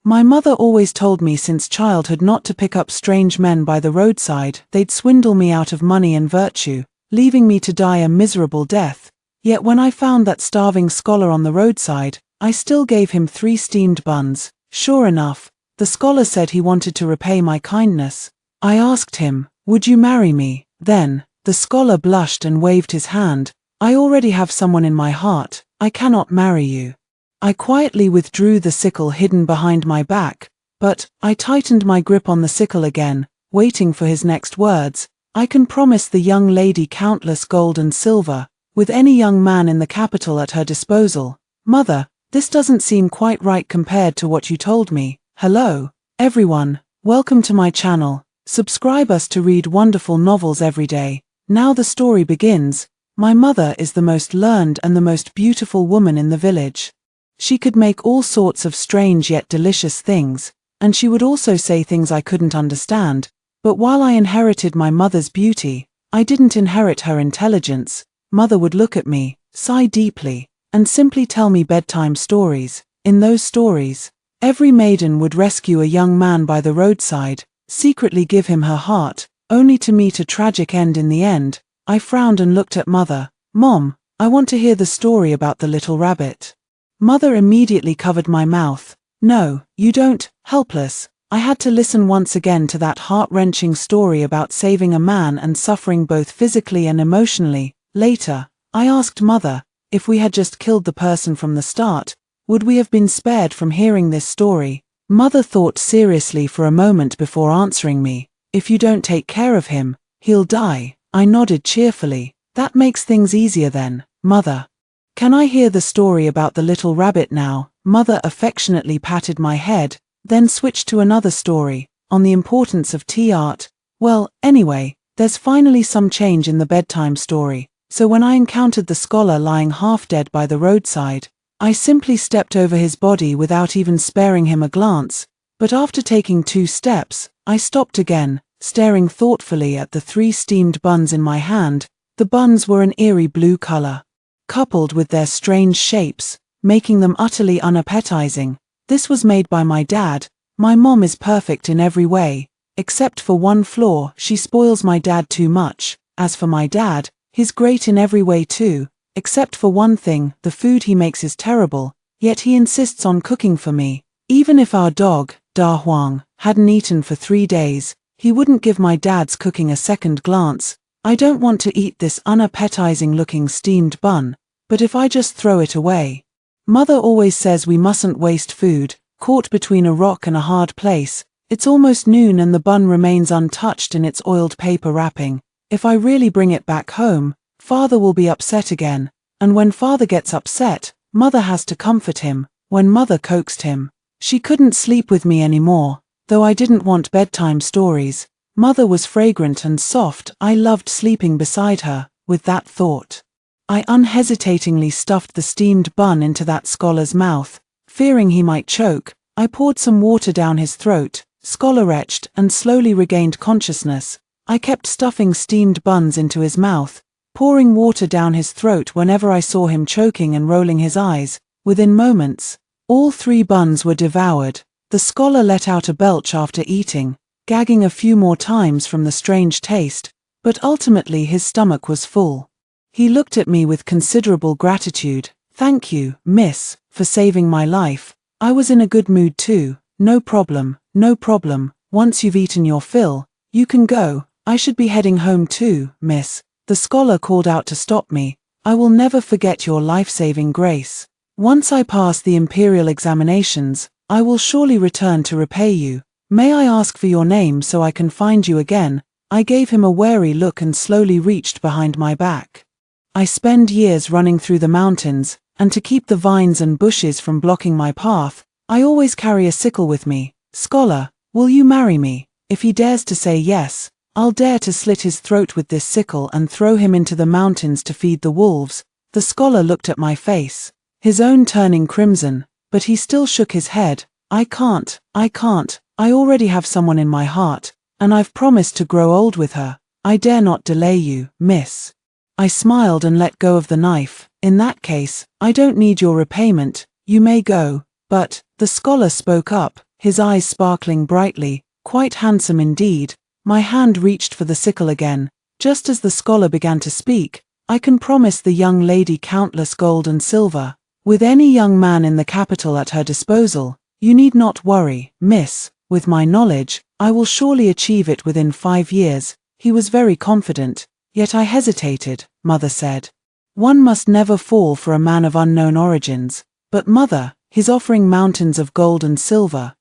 My mother always told me since childhood not to pick up strange men by the roadside, they'd swindle me out of money and virtue, leaving me to die a miserable death. Yet when I found that starving scholar on the roadside, I still gave him 3 steamed buns. Sure enough, the scholar said he wanted to repay my kindness. I asked him, "Would you marry me?" Then, the scholar blushed and waved his hand. "I already have someone in my heart, I cannot marry you." I quietly withdrew the sickle hidden behind my back, but I tightened my grip on the sickle again, waiting for his next words. "I can promise the young lady countless gold and silver, with any young man in the capital at her disposal." Mother, this doesn't seem quite right compared to what you told me. Hello, everyone, welcome to my channel. Subscribe us to read wonderful novels every day. Now the story begins. My mother is the most learned and the most beautiful woman in the village. She could make all sorts of strange yet delicious things, and she would also say things I couldn't understand. But while I inherited my mother's beauty, I didn't inherit her intelligence. Mother would look at me, sigh deeply, and simply tell me bedtime stories. In those stories, every maiden would rescue a young man by the roadside, secretly give him her heart, only to meet a tragic end in the end. I frowned and looked at Mother. "Mom, I want to hear the story about the little rabbit." Mother immediately covered my mouth. "No, you don't." Helpless, I had to listen once again to that heart-wrenching story about saving a man and suffering both physically and emotionally. Later, I asked Mother, if we had just killed the person from the start, would we have been spared from hearing this story? Mother thought seriously for a moment before answering me. "If you don't take care of him, he'll die." I nodded cheerfully. "That makes things easier then, Mother. Can I hear the story about the little rabbit now?" Mother affectionately patted my head, then switched to another story, on the importance of tea art. "Well, anyway, there's finally some change in the bedtime story. So when I encountered the scholar lying half dead by the roadside, I simply stepped over his body without even sparing him a glance. But after taking 2 steps, I stopped again, staring thoughtfully at the 3 steamed buns in my hand. The buns were an eerie blue color, coupled with their strange shapes, making them utterly unappetizing. This was made by my dad. My mom is perfect in every way, except for one flaw: she spoils my dad too much. As for my dad, he's great in every way too, except for one thing: the food he makes is terrible, yet he insists on cooking for me. Even if our dog, Da Huang, hadn't eaten for 3 days, he wouldn't give my dad's cooking a second glance. I don't want to eat this unappetizing looking steamed bun, but if I just throw it away. Mother always says we mustn't waste food. Caught between a rock and a hard place, it's almost noon and the bun remains untouched in its oiled paper wrapping. If I really bring it back home, Father will be upset again, and when Father gets upset, Mother has to comfort him. When Mother coaxed him, she couldn't sleep with me anymore, though I didn't want bedtime stories. Mother was fragrant and soft. I loved sleeping beside her. With that thought, I unhesitatingly stuffed the steamed bun into that scholar's mouth. Fearing he might choke, I poured some water down his throat. Scholar retched and slowly regained consciousness. I kept stuffing steamed buns into his mouth, pouring water down his throat whenever I saw him choking and rolling his eyes. Within moments, all 3 buns were devoured. The scholar let out a belch after eating, gagging a few more times from the strange taste, but ultimately his stomach was full. He looked at me with considerable gratitude. "Thank you, miss, for saving my life. I was in a good mood too." No problem, no problem. Once you've eaten your fill, you can go." "I should be heading home too, miss," the scholar called out to stop me. "I will never forget your life-saving grace. Once I pass the imperial examinations, I will surely return to repay you. May I ask for your name so I can find you again?" I gave him a wary look and slowly reached behind my back. I spend years running through the mountains, and to keep the vines and bushes from blocking my path, I always carry a sickle with me. "Scholar, will you marry me?" If he dares to say yes, I'll dare to slit his throat with this sickle and throw him into the mountains to feed the wolves. The scholar looked at my face, his own turning crimson, but he still shook his head. I can't. I already have someone in my heart, and I've promised to grow old with her. I dare not delay you, miss." I smiled and let go of the knife. "In that case, I don't need your repayment. You may go." But the scholar spoke up. his eyes sparkling brightly, quite handsome indeed. My hand reached for the sickle again. Just as the scholar began to speak, I can promise the young lady countless gold and silver. With any young man in the capital at her disposal, you need not worry, miss. With my knowledge, I will surely achieve it within 5 years. He was very confident, yet I hesitated. Mother said, one must never fall for a man of unknown origins. But mother, he's offering mountains of gold and silver,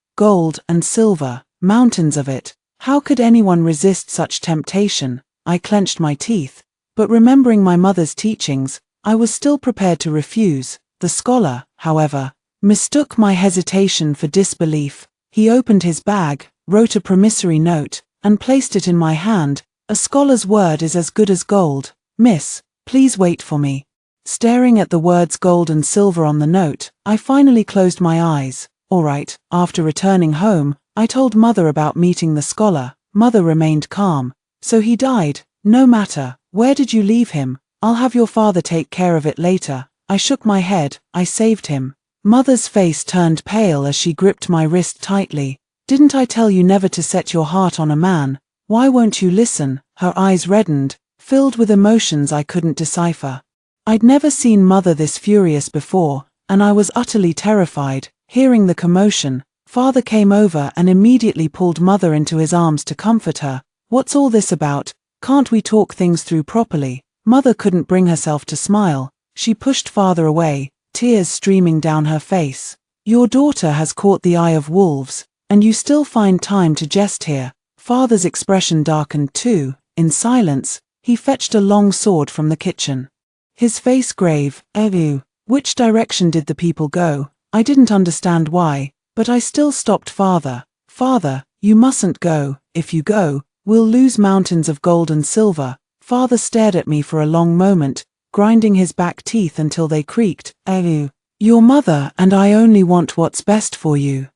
mountains of it. How could anyone resist such temptation? I clenched my teeth, but remembering my mother's teachings, I was still prepared to refuse. The scholar, however, mistook my hesitation for disbelief. He opened his bag, wrote a promissory note, and placed it in my hand. A scholar's word is as good as gold. Miss, please wait for me. Staring at the words gold and silver on the note, I finally closed my eyes. All right. After returning home, I told mother about meeting the scholar. Mother remained calm. So he died. No matter. Where did you leave him? I'll have your father take care of it later. I shook my head. I saved him. Mother's face turned pale as she gripped my wrist tightly. Didn't I tell you never to set your heart on a man? Why won't you listen? Her eyes reddened, filled with emotions I couldn't decipher. I'd never seen mother this furious before, and I was utterly terrified. Hearing the commotion, father came over and immediately pulled mother into his arms to comfort her. What's all this about? Can't we talk things through properly? Mother couldn't bring herself to smile. She pushed father away, tears streaming down her face. Your daughter has caught the eye of wolves, and you still find time to jest here. Father's expression darkened too. In silence, he fetched a long sword from the kitchen. His face grave. Which direction did the people go? I didn't understand why, but I still stopped father. Father, you mustn't go. If you go, we'll lose mountains of gold and silver. Father stared at me for a long moment, grinding his back teeth until they creaked. Your mother and I only want what's best for you.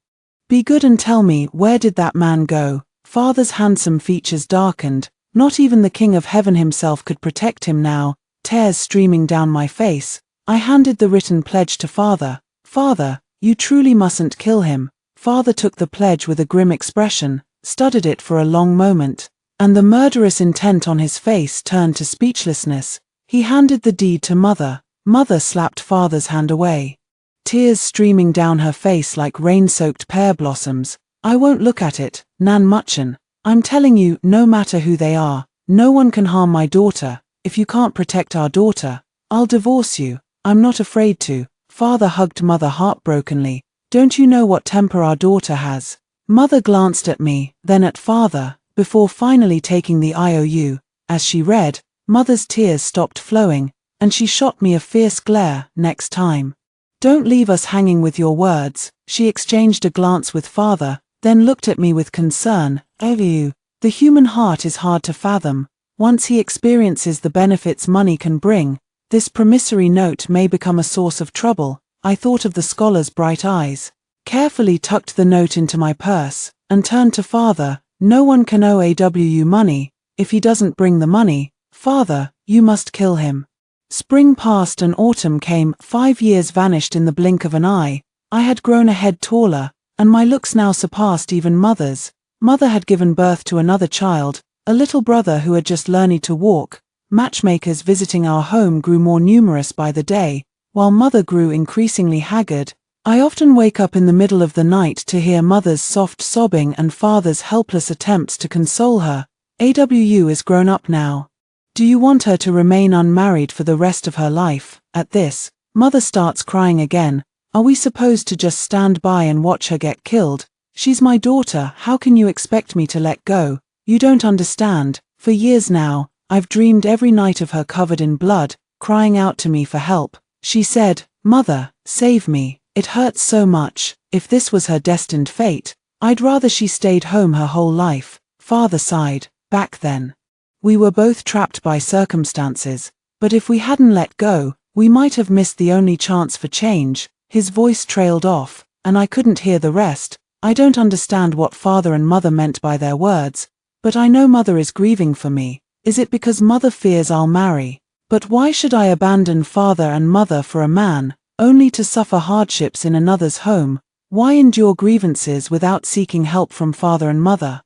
Be good and tell me, where did that man go? Father's handsome features darkened. Not even the King of Heaven himself could protect him now. Tears streaming down my face, I handed the written pledge to father. Father, you truly mustn't kill him. Father took the pledge with a grim expression, studied it for a long moment, and the murderous intent on his face turned to speechlessness. He handed the deed to mother. Mother slapped father's hand away. Tears streaming down her face like rain-soaked pear blossoms. I won't look at it, Nan Muchen. I'm telling you, no matter who they are, no one can harm my daughter. If you can't protect our daughter, I'll divorce you. I'm not afraid to. Father hugged mother heartbrokenly. Don't you know what temper our daughter has? Mother glanced at me, then at father, before finally taking the IOU. As she read, mother's tears stopped flowing, and she shot me a fierce glare. Next time, don't leave us hanging with your words. She exchanged a glance with father, then looked at me with concern. The human heart is hard to fathom. Once he experiences the benefits money can bring, this promissory note may become a source of trouble. I thought of the scholar's bright eyes, carefully tucked the note into my purse, and turned to father. No one can owe AWU money. If he doesn't bring the money, father, you must kill him. Spring passed and autumn came. 5 years vanished in the blink of an eye. I had grown a head taller, and my looks now surpassed even mother's. Mother had given birth to another child, a little brother who had just learned to walk. Matchmakers visiting our home grew more numerous by the day, while mother grew increasingly haggard. I often wake up in the middle of the night to hear mother's soft sobbing and father's helpless attempts to console her. AWU is grown up now. Do you want her to remain unmarried for the rest of her life? At this, mother starts crying again. Are we supposed to just stand by and watch her get killed? She's my daughter. How can you expect me to let go? You don't understand. For years now, I've dreamed every night of her covered in blood, crying out to me for help. She said, Mother, save me. It hurts so much. If this was her destined fate, I'd rather she stayed home her whole life. Father sighed. Back then, we were both trapped by circumstances, but if we hadn't let go, we might have missed the only chance for change. His voice trailed off, and I couldn't hear the rest. I don't understand what father and mother meant by their words, but I know mother is grieving for me. Is it because mother fears I'll marry? But why should I abandon father and mother for a man, only to suffer hardships in another's home? Why endure grievances without seeking help from father and mother?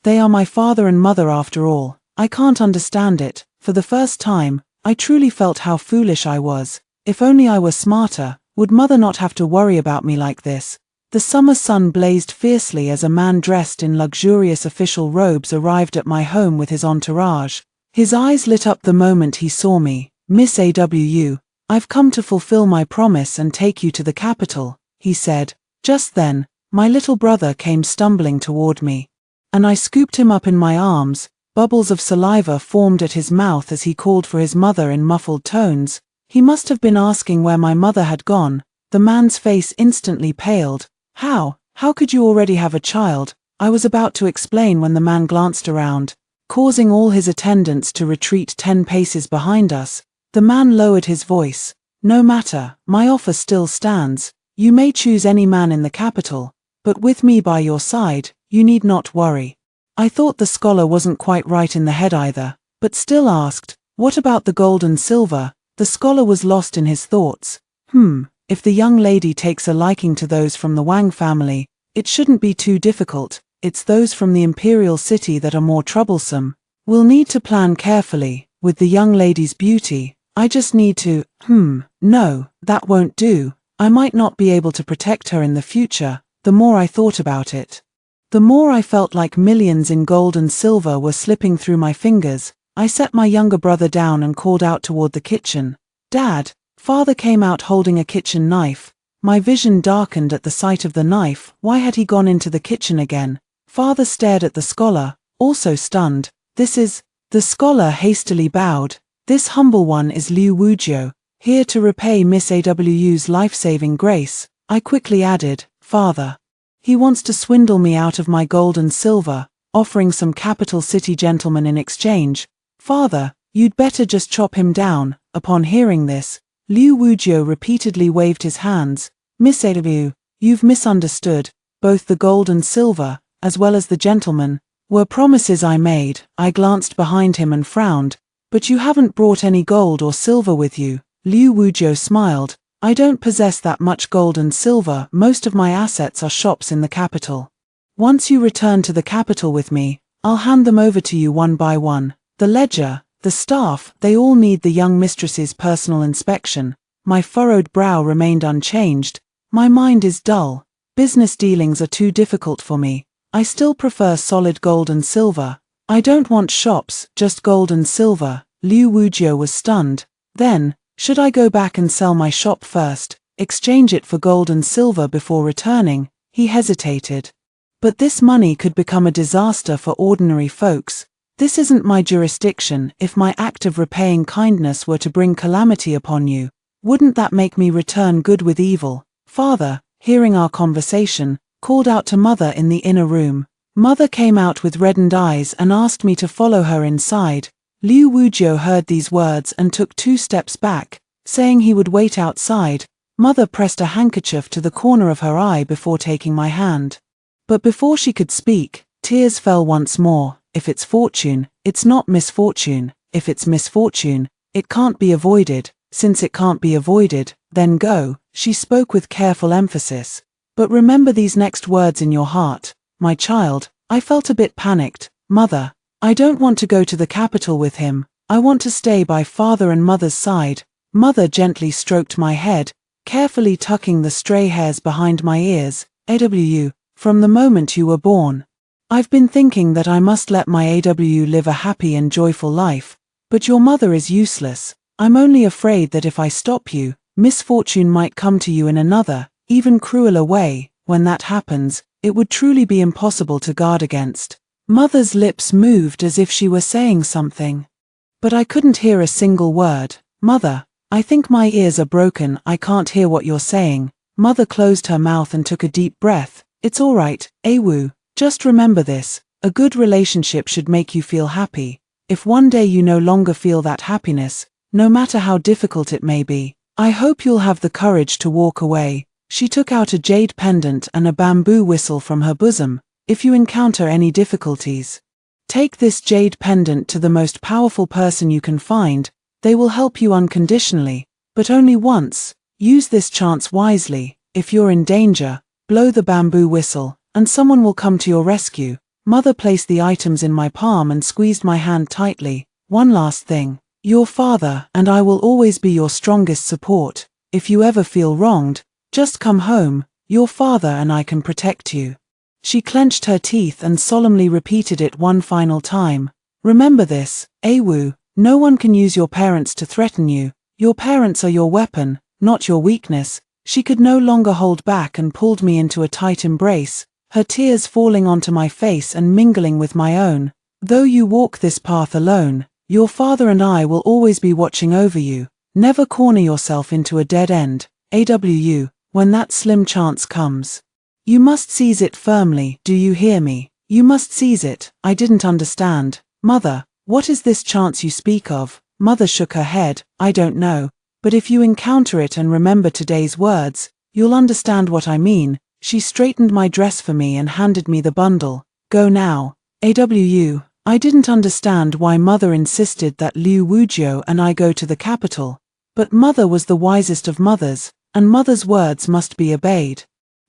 They are my father and mother after all. I can't understand it. For the first time, I truly felt how foolish I was. If only I were smarter, would mother not have to worry about me like this? The summer sun blazed fiercely as a man dressed in luxurious official robes arrived at my home with his entourage. His eyes lit up the moment he saw me. "Miss AWU, I've come to fulfill my promise and take you to the capital," he said. Just then, my little brother came stumbling toward me, and I scooped him up in my arms. Bubbles of saliva formed at his mouth as he called for his mother in muffled tones. He must have been asking where my mother had gone. The man's face instantly paled. How could you already have a child?" I was about to explain when the man glanced around, causing all his attendants to retreat 10 paces behind us. The man lowered his voice. "No matter, my offer still stands. You may choose any man in the capital, but with me by your side, you need not worry." I thought the scholar wasn't quite right in the head either, but still asked, "What about the gold and silver?" The scholar was lost in his thoughts. If the young lady takes a liking to those from the Wang family, it shouldn't be too difficult. It's those from the imperial city that are more troublesome. We'll need to plan carefully. With the young lady's beauty, I just need to, no, that won't do. I might not be able to protect her in the future. The more I thought about it, the more I felt like millions in gold and silver were slipping through my fingers. I set my younger brother down and called out toward the kitchen. "Dad!" Father came out holding a kitchen knife. My vision darkened at the sight of the knife. Why had he gone into the kitchen again? Father stared at the scholar, also stunned. The scholar hastily bowed. "This humble one is Liu Wuzhou, here to repay Miss AWU's life-saving grace." I quickly added, "Father, he wants to swindle me out of my gold and silver, offering some capital city gentleman in exchange. Father, you'd better just chop him down." Upon hearing this, Liu Wuzhou repeatedly waved his hands. "Miss AW, you've misunderstood. Both the gold and silver, as well as the gentleman, were promises I made." I glanced behind him and frowned. "But you haven't brought any gold or silver with you." Liu Wuzhou smiled. "I don't possess that much gold and silver. Most of my assets are shops in the capital. Once you return to the capital with me, I'll hand them over to you one by one. The ledger, the staff, they all need the young mistress's personal inspection." My furrowed brow remained unchanged. "My mind is dull. Business dealings are too difficult for me. I still prefer solid gold and silver." "I don't want shops, just gold and silver." Liu Wuzhou was stunned. Then, should I go back and sell my shop first, exchange it for gold and silver before returning? He hesitated. "But this money could become a disaster for ordinary folks. This isn't my jurisdiction. If my act of repaying kindness were to bring calamity upon you, wouldn't that make me return good with evil?" Father, hearing our conversation, called out to Mother in the inner room. Mother came out with reddened eyes and asked me to follow her inside. Liu Wuzhou heard these words and took 2 steps back, saying he would wait outside. Mother pressed a handkerchief to the corner of her eye before taking my hand. But before she could speak, tears fell once more. "If it's fortune, it's not misfortune. If it's misfortune, it can't be avoided. Since it can't be avoided, then go." She spoke with careful emphasis. "But remember these next words in your heart, my child." I felt a bit panicked. "Mother, I don't want to go to the capital with him. I want to stay by father and mother's side." Mother gently stroked my head, carefully tucking the stray hairs behind my ears. "AW, from the moment you were born, I've been thinking that I must let my AW live a happy and joyful life. But your mother is useless. I'm only afraid that if I stop you, misfortune might come to you in another, even crueler way. When that happens, it would truly be impossible to guard against." Mother's lips moved as if she were saying something, but I couldn't hear a single word. "Mother, I think my ears are broken. I can't hear what you're saying." Mother closed her mouth and took a deep breath. "It's all right, Awu. Just remember this. A good relationship should make you feel happy. If one day you no longer feel that happiness, no matter how difficult it may be, I hope you'll have the courage to walk away." She took out a jade pendant and a bamboo whistle from her bosom. "If you encounter any difficulties, take this jade pendant to the most powerful person you can find. They will help you unconditionally, but only once. Use this chance wisely. If you're in danger, blow the bamboo whistle, and someone will come to your rescue. Mother placed the items in my palm and squeezed my hand tightly. One last thing. Your father and I will always be your strongest support. If you ever feel wronged, just come home. Your father and I can protect you. She clenched her teeth and solemnly repeated it one final time. Remember this, Awu, no one can use your parents to threaten you. Your parents are your weapon, not your weakness. She could no longer hold back and pulled me into a tight embrace, her tears falling onto my face and mingling with my own. Though you walk this path alone, your father and I will always be watching over you. Never corner yourself into a dead end. AWU, when that slim chance comes. You must seize it firmly, do you hear me? You must seize it. I didn't understand. Mother, what is this chance you speak of? Mother shook her head. I don't know. But if you encounter it and remember today's words, you'll understand what I mean. She straightened my dress for me and handed me the bundle. Go now. AWU, I didn't understand why Mother insisted that Liu Wujiu and I go to the capital. But Mother was the wisest of mothers, and Mother's words must be obeyed.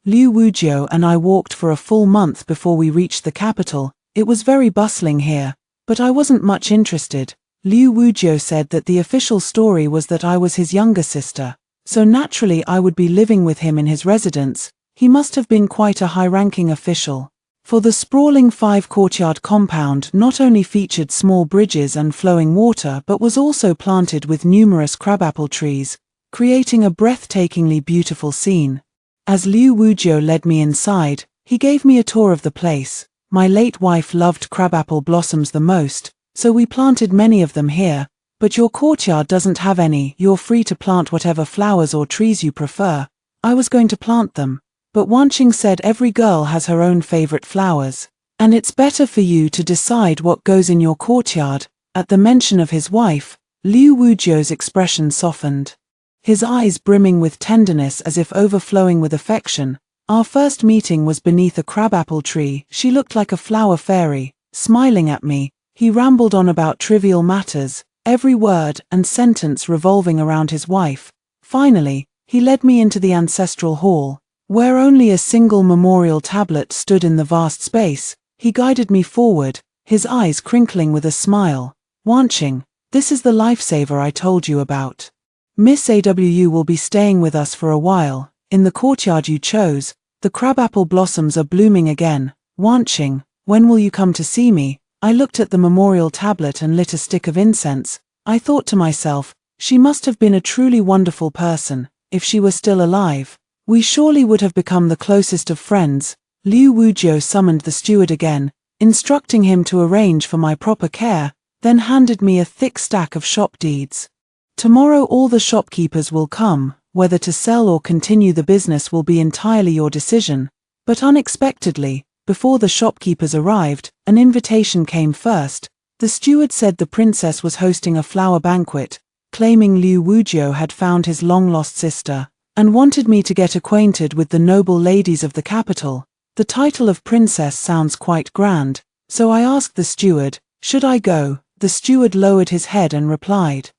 Liu Wujiu and I walked for a full month before we reached the capital. It was very bustling here, but I wasn't much interested. Liu Wujiu said that the official story was that I was his younger sister, so naturally I would be living with him in his residence. He must have been quite a high-ranking official. For the sprawling 5-courtyard compound not only featured small bridges and flowing water but was also planted with numerous crabapple trees, creating a breathtakingly beautiful scene. As Liu Wujiu led me inside, he gave me a tour of the place. My late wife loved crabapple blossoms the most, so we planted many of them here, but your courtyard doesn't have any. You're free to plant whatever flowers or trees you prefer. I was going to plant them, but Wanqing said every girl has her own favorite flowers, and it's better for you to decide what goes in your courtyard. At the mention of his wife, Liu Wujiu's expression softened, his eyes brimming with tenderness as if overflowing with affection. Our first meeting was beneath a crabapple tree. She looked like a flower fairy, smiling at me. He rambled on about trivial matters, every word and sentence revolving around his wife. Finally, he led me into the ancestral hall, where only a single memorial tablet stood in the vast space. He guided me forward, his eyes crinkling with a smile. Wanqing, this is the lifesaver I told you about. Miss AWU will be staying with us for a while. In the courtyard you chose, the crabapple blossoms are blooming again. Wanqing, when will you come to see me? I looked at the memorial tablet and lit a stick of incense. I thought to myself, she must have been a truly wonderful person. If she were still alive, we surely would have become the closest of friends. Liu Wujiu summoned the steward again, instructing him to arrange for my proper care, then handed me a thick stack of shop deeds. Tomorrow all the shopkeepers will come. Whether to sell or continue the business will be entirely your decision. But unexpectedly, before the shopkeepers arrived, an invitation came first. The steward said the princess was hosting a flower banquet, claiming Liu Wujiu had found his long-lost sister, and wanted me to get acquainted with the noble ladies of the capital. The title of princess sounds quite grand, so I asked the steward, should I go? The steward lowered his head and replied.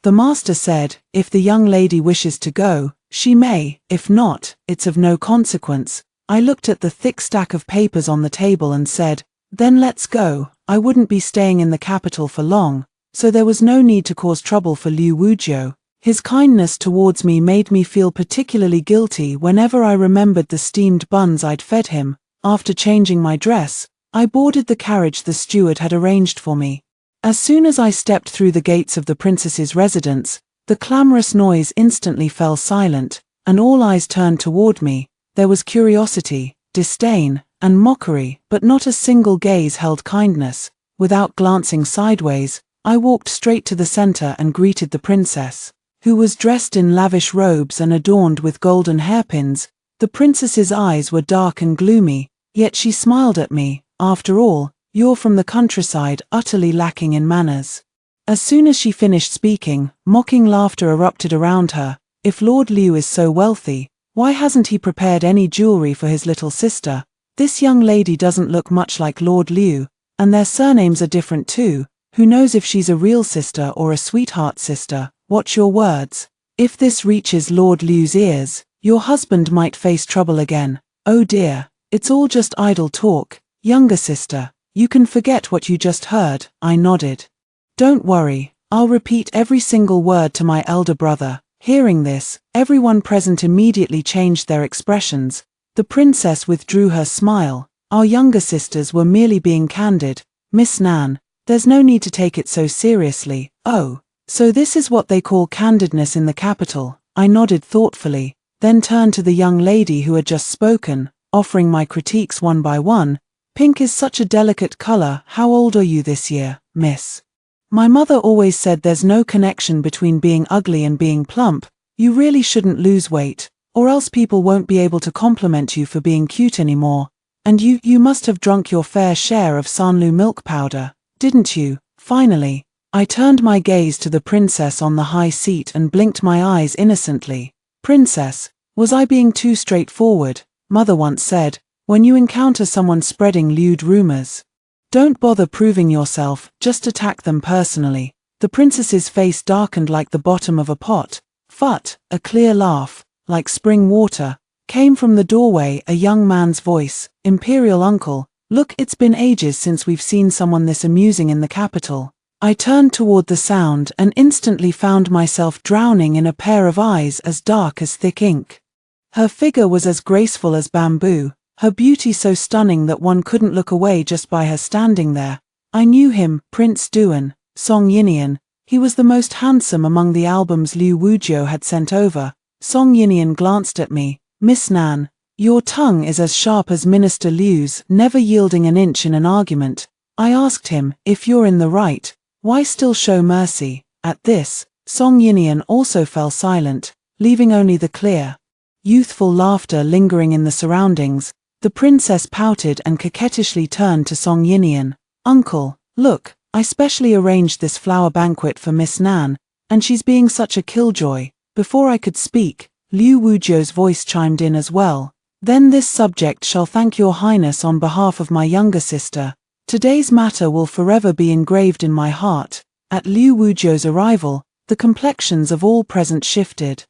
The master said, if the young lady wishes to go, she may. If not, it's of no consequence. I looked at the thick stack of papers on the table and said, then let's go. I wouldn't be staying in the capital for long, so there was no need to cause trouble for Liu Wujiu. His kindness towards me made me feel particularly guilty whenever I remembered the steamed buns I'd fed him. After changing my dress, I boarded the carriage the steward had arranged for me. As soon as I stepped through the gates of the princess's residence, the clamorous noise instantly fell silent, and all eyes turned toward me. There was curiosity, disdain, and mockery, but not a single gaze held kindness. Without glancing sideways, I walked straight to the center and greeted the princess, who was dressed in lavish robes and adorned with golden hairpins. The princess's eyes were dark and gloomy, yet she smiled at me. After all, you're from the countryside, utterly lacking in manners. As soon as she finished speaking, mocking laughter erupted around her. If Lord Liu is so wealthy, why hasn't he prepared any jewelry for his little sister? This young lady doesn't look much like Lord Liu, and their surnames are different too. Who knows if she's a real sister or a sweetheart sister? Watch your words. If this reaches Lord Liu's ears, your husband might face trouble again. Oh dear, it's all just idle talk, younger sister. You can forget what you just heard, I nodded. Don't worry, I'll repeat every single word to my elder brother. Hearing this, everyone present immediately changed their expressions. The princess withdrew her smile. Our younger sisters were merely being candid. Miss Nan, there's no need to take it so seriously. Oh, so this is what they call candidness in the capital. I nodded thoughtfully, then turned to the young lady who had just spoken, offering my critiques one by one. Pink is such a delicate color. How old are you this year, miss? My mother always said there's no connection between being ugly and being plump. You really shouldn't lose weight, or else people won't be able to compliment you for being cute anymore. And you must have drunk your fair share of Sanlu milk powder, didn't you? Finally, I turned my gaze to the princess on the high seat and blinked my eyes innocently. Princess, was I being too straightforward? Mother once said, when you encounter someone spreading lewd rumors, don't bother proving yourself, just attack them personally. The princess's face darkened like the bottom of a pot. Phut, a clear laugh, like spring water, came from the doorway. A young man's voice, Imperial Uncle, look, it's been ages since we've seen someone this amusing in the capital. I turned toward the sound and instantly found myself drowning in a pair of eyes as dark as thick ink. Her figure was as graceful as bamboo, her beauty so stunning that one couldn't look away just by her standing there. I knew him, Prince Duan, Song Yinian. He was the most handsome among the albums Liu Wujiu had sent over. Song Yinian glanced at me. Miss Nan, your tongue is as sharp as Minister Liu's, never yielding an inch in an argument. I asked him, if you're in the right, why still show mercy? At this, Song Yinian also fell silent, leaving only the clear, youthful laughter lingering in the surroundings. The princess pouted and coquettishly turned to Song Yinian. Uncle, look, I specially arranged this flower banquet for Miss Nan, and she's being such a killjoy. Before I could speak, Liu Wujiu's voice chimed in as well. Then this subject shall thank your highness on behalf of my younger sister. Today's matter will forever be engraved in my heart. At Liu Wujiu's arrival, the complexions of all present shifted.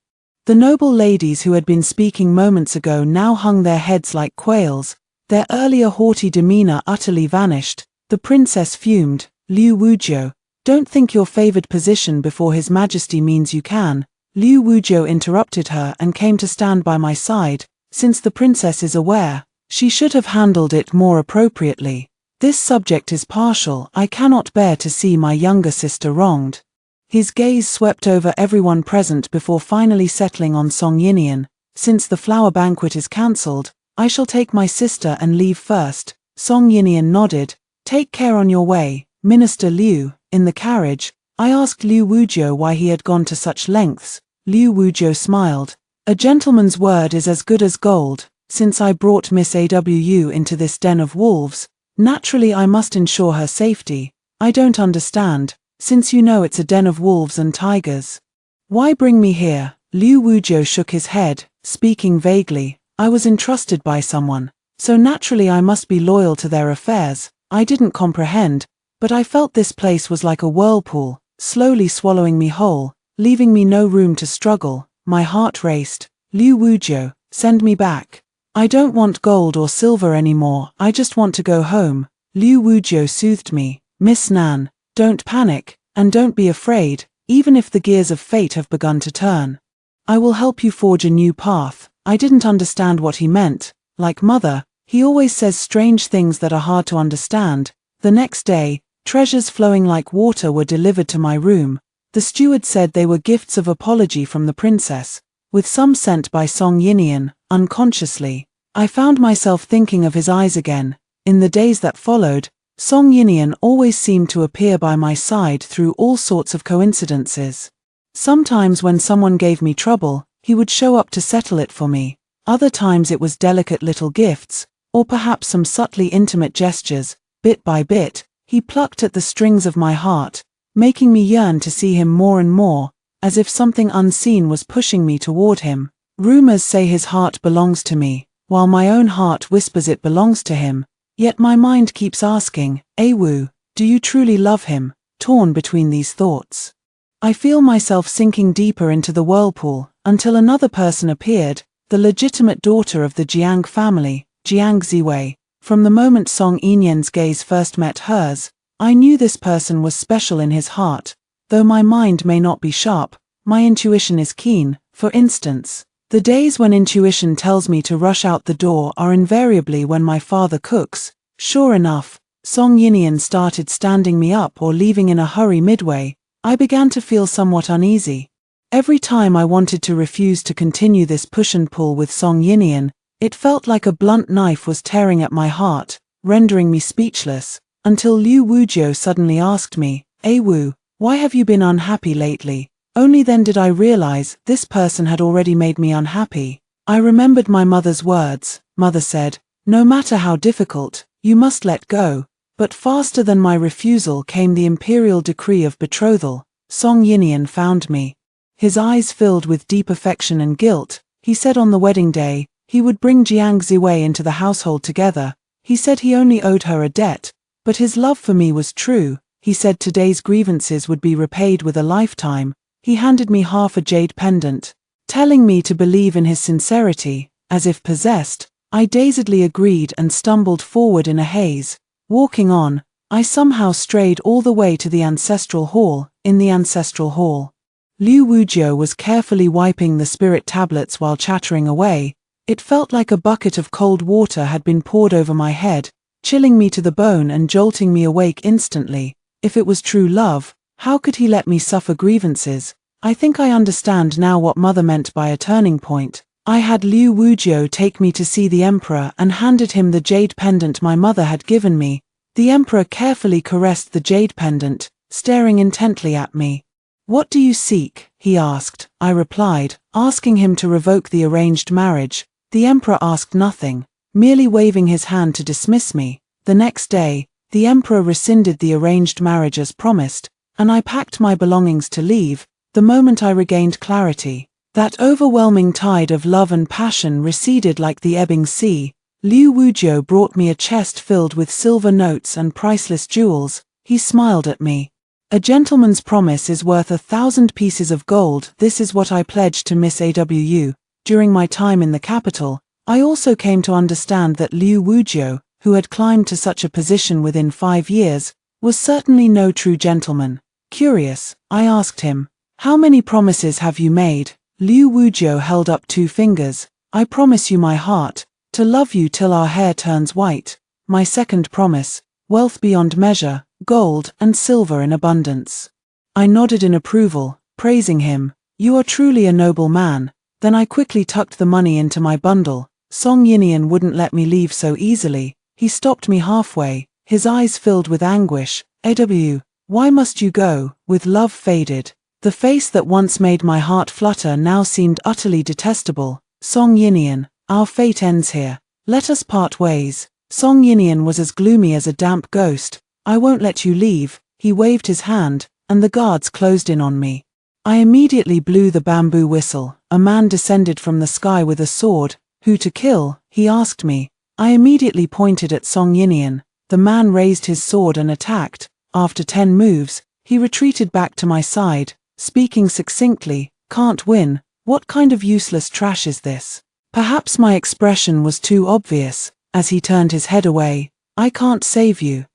The noble ladies who had been speaking moments ago now hung their heads like quails. Their earlier haughty demeanor utterly vanished. The princess fumed. Liu Wujiu, don't think your favored position before His Majesty means you can. Liu Wujiu interrupted her and came to stand by my side. Since the princess is aware, she should have handled it more appropriately. This subject is partial. I cannot bear to see my younger sister wronged. His gaze swept over everyone present before finally settling on Song Yinian. Since the flower banquet is cancelled, I shall take my sister and leave first. Song Yinian nodded. Take care on your way, Minister Liu. In the carriage, I asked Liu Wujiu why he had gone to such lengths. Liu Wujiu smiled. A gentleman's word is as good as gold. Since I brought Miss AWU into this den of wolves, naturally I must ensure her safety. I don't understand. Since you know it's a den of wolves and tigers, why bring me here? Liu Wujiu shook his head, speaking vaguely. I was entrusted by someone, so naturally I must be loyal to their affairs. I didn't comprehend, but I felt this place was like a whirlpool, slowly swallowing me whole, leaving me no room to struggle. My heart raced. Liu Wujiu, send me back. I don't want gold or silver anymore. I just want to go home. Liu Wujiu soothed me. Miss Nan, don't panic, and don't be afraid, even if the gears of fate have begun to turn. I will help you forge a new path. I didn't understand what he meant. Like mother, he always says strange things that are hard to understand. The next day, treasures flowing like water were delivered to my room. The steward said they were gifts of apology from the princess, with some sent by Song Yinian. Unconsciously, I found myself thinking of his eyes again. In the days that followed, Song Yinian always seemed to appear by my side through all sorts of coincidences. Sometimes when someone gave me trouble, he would show up to settle it for me. Other times it was delicate little gifts, or perhaps some subtly intimate gestures. Bit by bit, he plucked at the strings of my heart, making me yearn to see him more and more, as if something unseen was pushing me toward him. Rumors say his heart belongs to me, while my own heart whispers it belongs to him. Yet my mind keeps asking, Awu, do you truly love him? Torn between these thoughts, I feel myself sinking deeper into the whirlpool, until another person appeared. the legitimate daughter of the Jiang family, Jiang Ziwei. From the moment Song Yinyan's gaze first met hers, I knew this person was special in his heart. Though my mind may not be sharp, my intuition is keen. For instance, the days when intuition tells me to rush out the door are invariably when my father cooks. Sure enough, Song Yinyan started standing me up or leaving in a hurry midway. I began to feel somewhat uneasy. Every time I wanted to refuse to continue this push and pull with Song Yinyan, it felt like a blunt knife was tearing at my heart, rendering me speechless, until Liu Wujiu suddenly asked me, Wu, why have you been unhappy lately? Only then did I realize this person had already made me unhappy. I remembered my mother's words. Mother said, no matter how difficult, you must let go. But faster than my refusal came the imperial decree of betrothal. Song Yinyan found me. His eyes filled with deep affection and guilt. He said on the wedding day, he would bring Jiang Ziwei into the household together. He said he only owed her a debt, but his love for me was true. He said today's grievances would be repaid with a lifetime. He handed me half a jade pendant, telling me to believe in his sincerity. As if possessed, I dazedly agreed and stumbled forward in a haze. Walking on, I somehow strayed all the way to the ancestral hall. In the ancestral hall, Liu Wujiu was carefully wiping the spirit tablets while chattering away. It felt like a bucket of cold water had been poured over my head, chilling me to the bone and jolting me awake instantly. If it was true love, how could he let me suffer grievances? I think I understand now what Mother meant by a turning point. I had Liu Wujiu take me to see the Emperor and handed him the jade pendant my mother had given me. The Emperor carefully caressed the jade pendant, staring intently at me. What do you seek? He asked. I replied, asking him to revoke the arranged marriage. The Emperor asked nothing, merely waving his hand to dismiss me. The next day, the Emperor rescinded the arranged marriage as promised, and I packed my belongings to leave. The moment I regained clarity, that overwhelming tide of love and passion receded like the ebbing sea. Liu Wujiu brought me a chest filled with silver notes and priceless jewels. He smiled at me. A gentleman's promise is worth 1,000 pieces of gold. This is what I pledged to Miss AWU. During my time in the capital, I also came to understand that Liu Wujiu, who had climbed to such a position within 5 years, was certainly no true gentleman. Curious, I asked him, how many promises have you made? Liu Wujiu held up 2 fingers. I promise you my heart, to love you till our hair turns white. My second promise, wealth beyond measure, gold and silver in abundance. I nodded in approval, praising him. You are truly a noble man. Then I quickly tucked the money into my bundle. Song Yinyan wouldn't let me leave so easily. He stopped me halfway, his eyes filled with anguish. AW, why must you go? With love faded. The face that once made my heart flutter now seemed utterly detestable. Song Yinyan, our fate ends here. Let us part ways. Song Yinyan was as gloomy as a damp ghost. I won't let you leave. He waved his hand, and the guards closed in on me. I immediately blew the bamboo whistle. A man descended from the sky with a sword. Who to kill? He asked me. I immediately pointed at Song Yinyan. The man raised his sword and attacked. After 10 moves, he retreated back to my side, speaking succinctly, can't win, what kind of useless trash is this? Perhaps my expression was too obvious. As he turned his head away, I can't save you.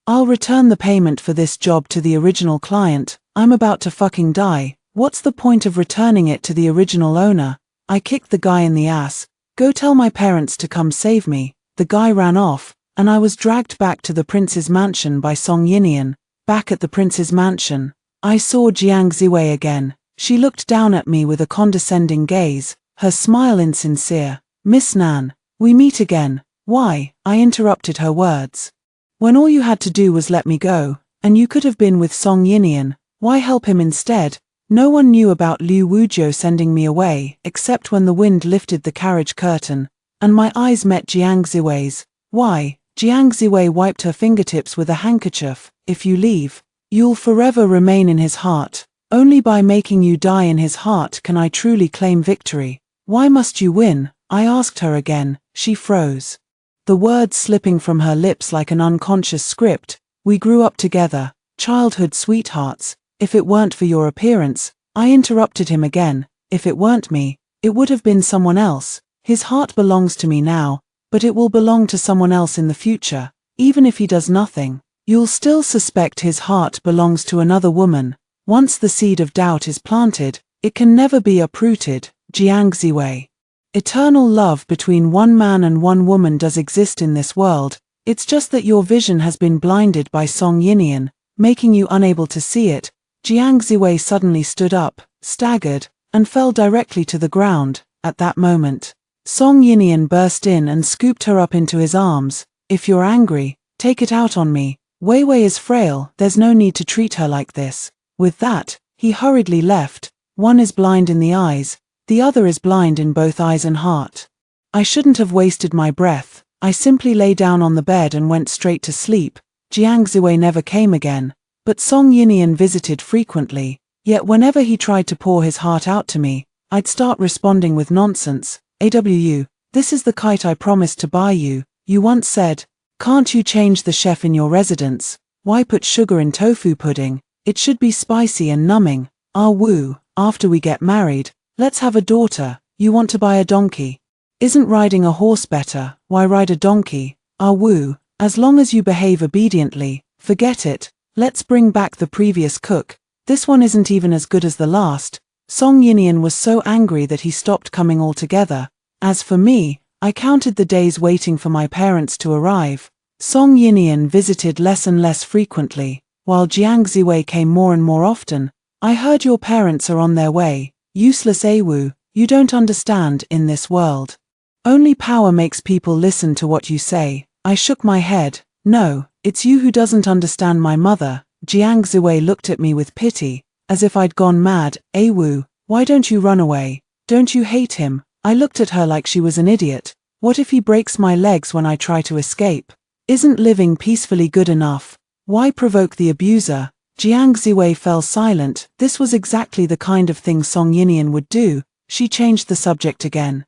I'll return the payment for this job to the original client. I'm about to fucking die. What's the point of returning it to the original owner? I kicked the guy in the ass. Go tell my parents to come save me. The guy ran off, and I was dragged back to the prince's mansion by Song Yinyan. Back at the prince's mansion, I saw Jiang Ziwei again. She looked down at me with a condescending gaze, her smile insincere. Miss Nan, we meet again. Why? I interrupted her words. When all you had to do was let me go, and you could have been with Song Yinyan, why help him instead? No one knew about Liu Wujiu sending me away, except when the wind lifted the carriage curtain, and my eyes met Jiang Ziwei's. Why? Jiang Ziwei wiped her fingertips with a handkerchief. If you leave, you'll forever remain in his heart. Only by making you die in his heart can I truly claim victory. Why must you win? I asked her again. She froze. The words slipping from her lips like an unconscious script. We grew up together, childhood sweethearts. If it weren't for your appearance, I interrupted him again. If it weren't me, it would have been someone else. His heart belongs to me now, but it will belong to someone else in the future. Even if he does nothing, you'll still suspect his heart belongs to another woman. Once the seed of doubt is planted, it can never be uprooted. Jiang Ziwei. Eternal love between one man and one woman does exist in this world. It's just that your vision has been blinded by Song Yinian, making you unable to see it. Jiang Ziwei suddenly stood up, staggered, and fell directly to the ground. At that moment, Song Yinian burst in and scooped her up into his arms. If you're angry, take it out on me. Wei Wei is frail, there's no need to treat her like this. With that, he hurriedly left. One is blind in the eyes, the other is blind in both eyes and heart. I shouldn't have wasted my breath. I simply lay down on the bed and went straight to sleep. Jiang Ziwei never came again, but Song Yinian visited frequently. Yet whenever he tried to pour his heart out to me, I'd start responding with nonsense. AWU, this is the kite I promised to buy you. You once said, can't you change the chef in your residence? Why put sugar in tofu pudding? It should be spicy and numbing. Ah woo, after we get married, let's have a daughter. You want to buy a donkey? Isn't riding a horse better? Why ride a donkey? Ah woo, as long as you behave obediently, forget it. Let's bring back the previous cook. This one isn't even as good as the last. Song Yinian was so angry that he stopped coming altogether. As for me, I counted the days waiting for my parents to arrive. Song Yinian visited less and less frequently, while Jiang Ziwei came more and more often. I heard your parents are on their way. Useless Awu, you don't understand in this world. Only power makes people listen to what you say. I shook my head. No, it's you who doesn't understand my mother. Jiang Ziwei looked at me with pity, as if I'd gone mad. Awu, why don't you run away? Don't you hate him? I looked at her like she was an idiot. What if he breaks my legs when I try to escape? Isn't living peacefully good enough? Why provoke the abuser? Jiang Ziwei fell silent. This was exactly the kind of thing Song Yinian would do. She changed the subject again.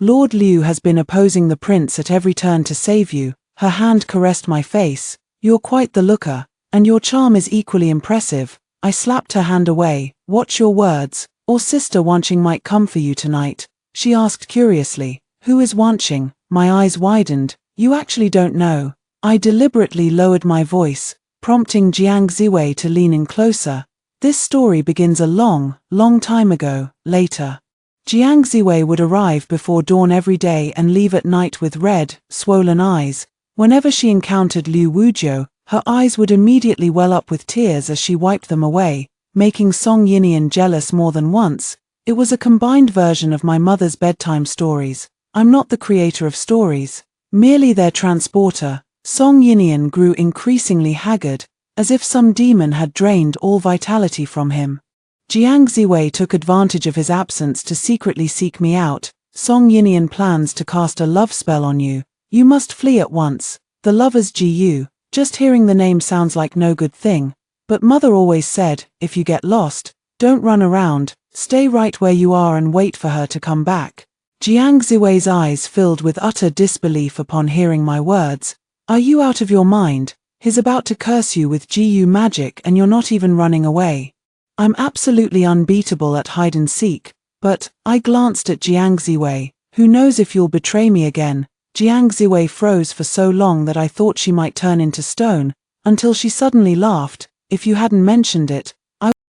Lord Liu has been opposing the prince at every turn to save you. Her hand caressed my face. You're quite the looker, and your charm is equally impressive. I slapped her hand away. Watch your words, or Sister Wanqing might come for you tonight. She asked curiously. Who is Wanqing? My eyes widened. You actually don't know. I deliberately lowered my voice, prompting Jiang Ziwei to lean in closer. This story begins a long, long time ago. Later, Jiang Ziwei would arrive before dawn every day and leave at night with red, swollen eyes. Whenever she encountered Liu Wujiu, her eyes would immediately well up with tears as she wiped them away, making Song Yinian jealous more than once. It was a combined version of my mother's bedtime stories. I'm not the creator of stories, merely their transporter. Song Yinian grew increasingly haggard, as if some demon had drained all vitality from him. Jiang Ziwei took advantage of his absence to secretly seek me out. Song Yinian plans to cast a love spell on you. You must flee at once. The lovers Gu. Just hearing the name sounds like no good thing. But mother always said, if you get lost, don't run around, stay right where you are and wait for her to come back. Jiang Ziwei's eyes filled with utter disbelief upon hearing my words. Are you out of your mind? He's about to curse you with Gu magic and you're not even running away. I'm absolutely unbeatable at hide and seek, but I glanced at Jiang Ziwei. Who knows if you'll betray me again? Jiang Ziwei froze for so long that I thought she might turn into stone, until she suddenly laughed. If you hadn't mentioned it,